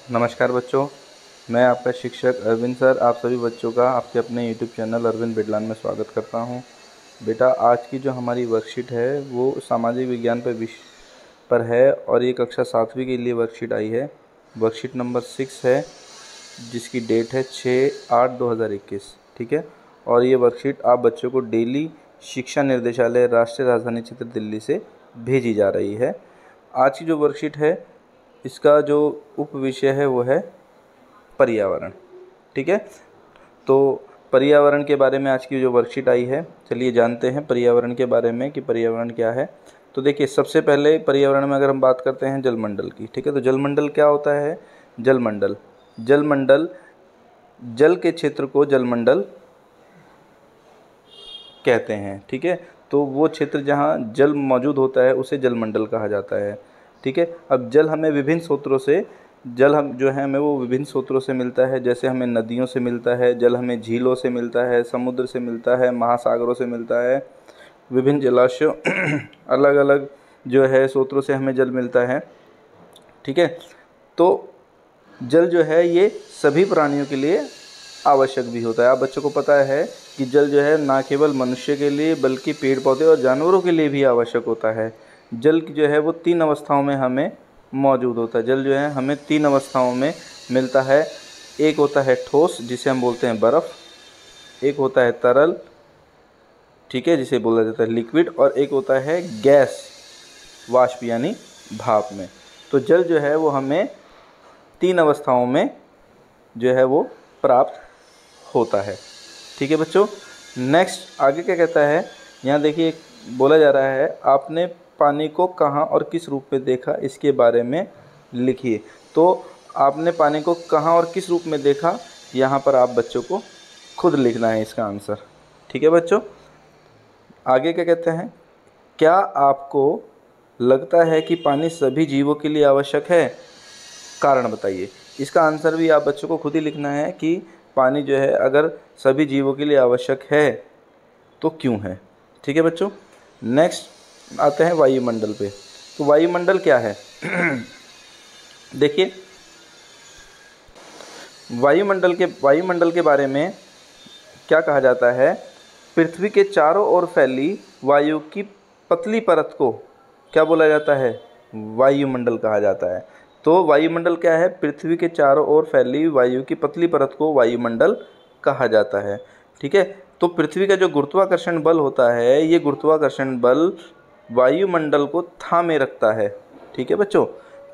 नमस्कार बच्चों, मैं आपका शिक्षक अरविंद सर आप सभी बच्चों का आपके अपने यूट्यूब चैनल अरविंद बिडलान में स्वागत करता हूं। बेटा, आज की जो हमारी वर्कशीट है वो सामाजिक विज्ञान पर है और ये कक्षा 7वीं के लिए वर्कशीट आई है। वर्कशीट नंबर 6 है जिसकी डेट है 6/8/2021। ठीक है, और ये वर्कशीट आप बच्चों को डेली शिक्षा निर्देशालय राष्ट्रीय राजधानी क्षेत्र दिल्ली से भेजी जा रही है। आज की जो वर्कशीट है इसका जो उप विषय है वो है पर्यावरण। ठीक है, तो पर्यावरण के बारे में आज की जो वर्कशीट आई है, चलिए जानते हैं पर्यावरण के बारे में कि पर्यावरण क्या है। तो देखिए, सबसे पहले पर्यावरण में अगर हम बात करते हैं जलमंडल की, ठीक है, तो जलमंडल क्या होता है? जलमंडल जलमंडल जल के क्षेत्र को जलमंडल कहते हैं। ठीक है, तो वो क्षेत्र जहाँ जल मौजूद होता है उसे जलमंडल कहा जाता है। ठीक है, अब जल हमें विभिन्न स्रोतों से जल हम जो है हमें वो विभिन्न स्रोतों से मिलता है। जैसे हमें नदियों से मिलता है जल, हमें झीलों से मिलता है, समुद्र से मिलता है, महासागरों से मिलता है, विभिन्न जलाशयों अलग अलग जो है स्रोतों से हमें जल मिलता है। ठीक है, तो जल जो है ये सभी प्राणियों के लिए आवश्यक भी होता है। आप बच्चों को पता है कि जल जो है ना केवल मनुष्य के लिए बल्कि पेड़ पौधे और जानवरों के लिए भी आवश्यक होता है। जल जो है वो 3 अवस्थाओं में हमें मौजूद होता है। जल जो है हमें 3 अवस्थाओं में मिलता है। एक होता है ठोस जिसे हम बोलते हैं बर्फ़, एक होता है तरल, ठीक है, जिसे बोला जाता है लिक्विड, और एक होता है गैस, वाष्प यानी भाप में। तो जल जो है वो हमें 3 अवस्थाओं में जो है वो प्राप्त होता है। ठीक है बच्चों, नेक्स्ट आगे क्या कहता है, यहाँ देखिए बोला जा रहा है आपने पानी को कहाँ और किस रूप में देखा, इसके बारे में लिखिए। तो आपने पानी को कहाँ और किस रूप में देखा, यहाँ पर आप बच्चों को खुद लिखना है इसका आंसर। ठीक है बच्चों, आगे क्या कहते हैं, क्या आपको लगता है कि पानी सभी जीवों के लिए आवश्यक है? कारण बताइए। इसका आंसर भी आप बच्चों को खुद ही लिखना है कि पानी जो है अगर सभी जीवों के लिए आवश्यक है तो क्यों है। ठीक है बच्चों, नेक्स्ट आते हैं वायुमंडल पे। तो वायुमंडल क्या है? देखिए, वायुमंडल के बारे में क्या कहा जाता है, पृथ्वी के चारों ओर फैली वायु की पतली परत को क्या बोला जाता है? वायुमंडल कहा जाता है। तो वायुमंडल क्या है? पृथ्वी के चारों ओर फैली वायु की पतली परत को वायुमंडल कहा जाता है। ठीक है, तो पृथ्वी का जो गुरुत्वाकर्षण बल होता है, ये गुरुत्वाकर्षण बल वायुमंडल को थामे रखता है। ठीक है बच्चों,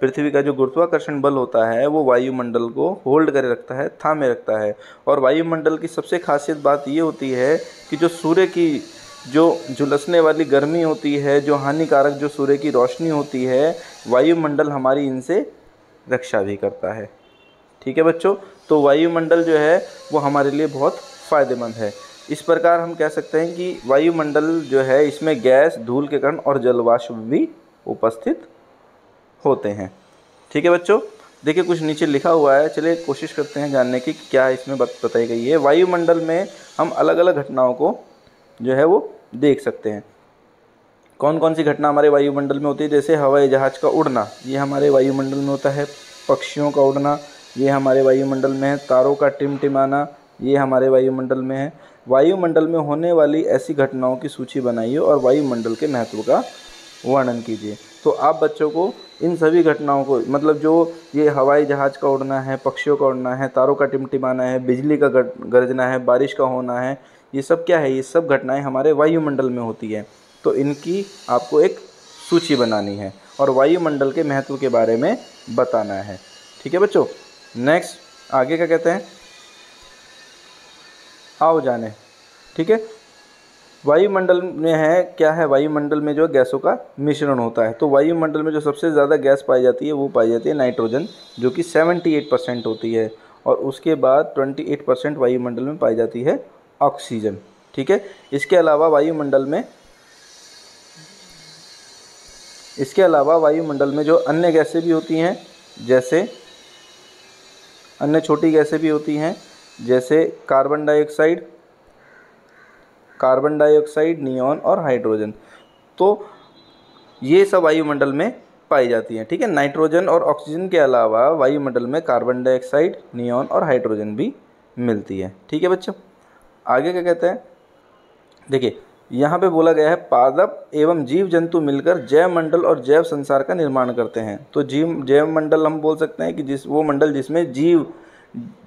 पृथ्वी का जो गुरुत्वाकर्षण बल होता है वो वायुमंडल को होल्ड करे रखता है, थामे रखता है। और वायुमंडल की सबसे खासियत बात ये होती है कि जो सूर्य की जो झुलसने वाली गर्मी होती है, जो हानिकारक जो सूर्य की रोशनी होती है, वायुमंडल हमारी इनसे रक्षा भी करता है। ठीक है बच्चों, तो वायुमंडल जो है वो हमारे लिए बहुत फ़ायदेमंद है। इस प्रकार हम कह सकते हैं कि वायुमंडल जो है इसमें गैस, धूल के कण और जलवाष्प भी उपस्थित होते हैं। ठीक है बच्चों, देखिए कुछ नीचे लिखा हुआ है, चलिए कोशिश करते हैं जानने की क्या इसमें बताई गई है। वायुमंडल में हम अलग अलग घटनाओं को जो है वो देख सकते हैं। कौन कौन सी घटना हमारे वायुमंडल में होती है? जैसे हवाई जहाज़ का उड़ना, ये हमारे वायुमंडल में होता है। पक्षियों का उड़ना, ये हमारे वायुमंडल में है। तारों का टिमटिमाना, ये हमारे वायुमंडल में है। वायुमंडल में होने वाली ऐसी घटनाओं की सूची बनाइए और वायुमंडल के महत्व का वर्णन कीजिए। तो आप बच्चों को इन सभी घटनाओं को, मतलब जो ये हवाई जहाज़ का उड़ना है, पक्षियों का उड़ना है, तारों का टिमटिमाना है, बिजली का गरजना है, बारिश का होना है, ये सब क्या है? ये सब घटनाएं हमारे वायुमंडल में होती है। तो इनकी आपको एक सूची बनानी है और वायुमंडल के महत्व के बारे में बताना है। ठीक है बच्चों, नेक्स्ट आगे क्या कहते हैं, आओ जाने। ठीक है, वायुमंडल में है क्या है? वायुमंडल में जो गैसों का मिश्रण होता है। तो वायुमंडल में जो सबसे ज़्यादा गैस पाई जाती है वो पाई जाती है नाइट्रोजन, जो कि 78% होती है, और उसके बाद 28% वायुमंडल में पाई जाती है ऑक्सीजन। ठीक है, इसके अलावा वायुमंडल में जो अन्य गैसें भी होती हैं, जैसे अन्य छोटी गैसें भी होती हैं, जैसे कार्बन डाइऑक्साइड, नियॉन और हाइड्रोजन। तो ये सब वायुमंडल में पाई जाती हैं। ठीक है, नाइट्रोजन और ऑक्सीजन के अलावा वायुमंडल में कार्बन डाइऑक्साइड, नियॉन और हाइड्रोजन भी मिलती है। ठीक है बच्चों, आगे क्या कहते हैं, देखिए यहाँ पे बोला गया है पादप एवं जीव जंतु मिलकर जैव मंडल और जैव संसार का निर्माण करते हैं। तो जैव मंडल हम बोल सकते हैं कि वो मंडल जिसमें जीव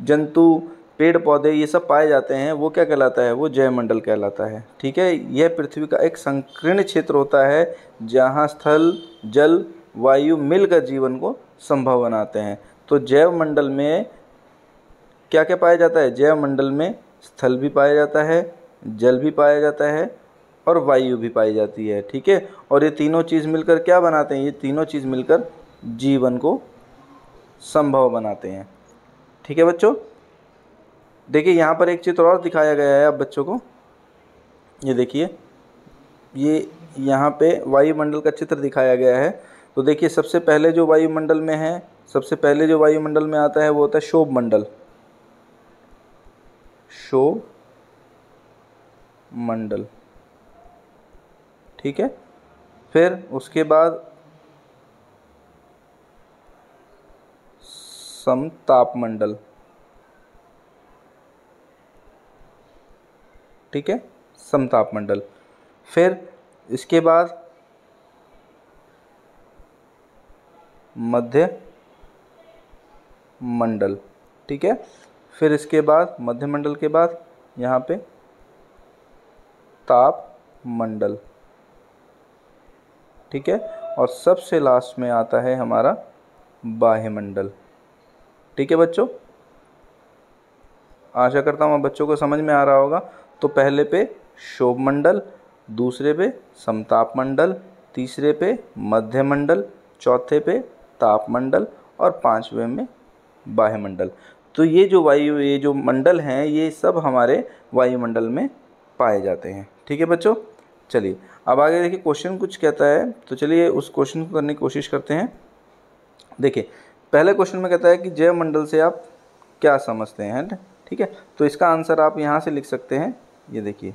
जंतु पेड़ पौधे ये सब पाए जाते हैं, वो क्या कहलाता है, वो जैव मंडल कहलाता है। ठीक है, यह पृथ्वी का एक संकीर्ण क्षेत्र होता है जहाँ स्थल, जल, वायु मिलकर जीवन को संभव बनाते हैं। तो जैव मंडल में क्या क्या पाया जाता है, जैव मंडल में स्थल भी पाया जाता है, जल भी पाया जाता है और वायु भी पाई जाती है। ठीक है, और ये तीनों चीज़ मिलकर क्या बनाते हैं, ये तीनों चीज़ मिलकर जीवन को संभव बनाते हैं। ठीक है बच्चों, देखिए यहाँ पर एक चित्र और दिखाया गया है अब बच्चों को, ये देखिए, ये यहाँ पे वायुमंडल का चित्र दिखाया गया है। तो देखिए सबसे पहले जो वायुमंडल में है, सबसे पहले जो वायुमंडल में आता है वो होता है क्षोभ मंडल, क्षोभ मंडल। ठीक है, फिर उसके बाद समताप मंडल। ठीक है, समताप मंडल। फिर इसके बाद मध्य मंडल। ठीक है, फिर इसके बाद मध्य मंडल के बाद यहाँ पे ताप मंडल। ठीक है, और सबसे लास्ट में आता है हमारा बाह्यमंडल। ठीक है बच्चों, आशा करता हूँ बच्चों को समझ में आ रहा होगा। तो पहले पे क्षोभ मंडल, दूसरे पे समताप मंडल, तीसरे पे मध्य मंडल, चौथे पे ताप मंडल और पांचवें में बाह्यमंडल। तो ये जो मंडल हैं ये सब हमारे वायुमंडल में पाए जाते हैं। ठीक है बच्चों, चलिए अब आगे देखिए क्वेश्चन कुछ कहता है, तो चलिए उस क्वेश्चन को करने की कोशिश करते हैं। देखिए पहले क्वेश्चन में कहता है कि जैव मंडल से आप क्या समझते हैं। ठीक है, तो इसका आंसर आप यहाँ से लिख सकते हैं, ये देखिए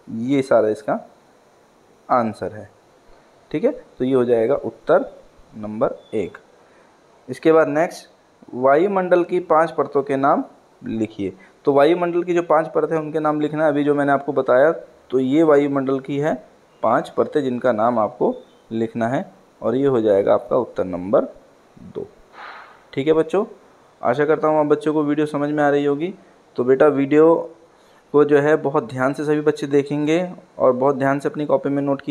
ये सारा इसका आंसर है। ठीक है, तो ये हो जाएगा उत्तर नंबर 1। इसके बाद नेक्स्ट, वायुमंडल की 5 परतों के नाम लिखिए। तो वायुमंडल की जो 5 परतें हैं उनके नाम लिखना है। अभी जो मैंने आपको बताया, तो ये वायुमंडल की है 5 परतें जिनका नाम आपको लिखना है, और ये हो जाएगा आपका उत्तर नंबर 2। ठीक है बच्चों, आशा करता हूँ आप बच्चों को वीडियो समझ में आ रही होगी। तो बेटा वीडियो को जो है बहुत ध्यान से सभी बच्चे देखेंगे और बहुत ध्यान से अपनी कॉपी में नोट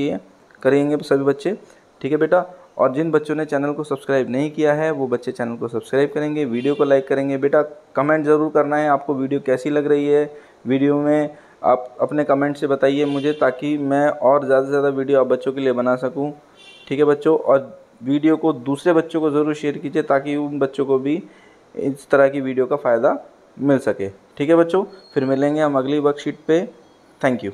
करेंगे सभी बच्चे। ठीक है बेटा, और जिन बच्चों ने चैनल को सब्सक्राइब नहीं किया है वो बच्चे चैनल को सब्सक्राइब करेंगे, वीडियो को लाइक करेंगे। बेटा कमेंट ज़रूर करना है, आपको वीडियो कैसी लग रही है। वीडियो में आप अपने कमेंट से बताइए मुझे, ताकि मैं और ज़्यादा से ज़्यादा वीडियो आप बच्चों के लिए बना सकूं। ठीक है बच्चों, और वीडियो को दूसरे बच्चों को ज़रूर शेयर कीजिए ताकि उन बच्चों को भी इस तरह की वीडियो का फ़ायदा मिल सके। ठीक है बच्चों, फिर मिलेंगे हम अगली वर्कशीट पे। Thank you.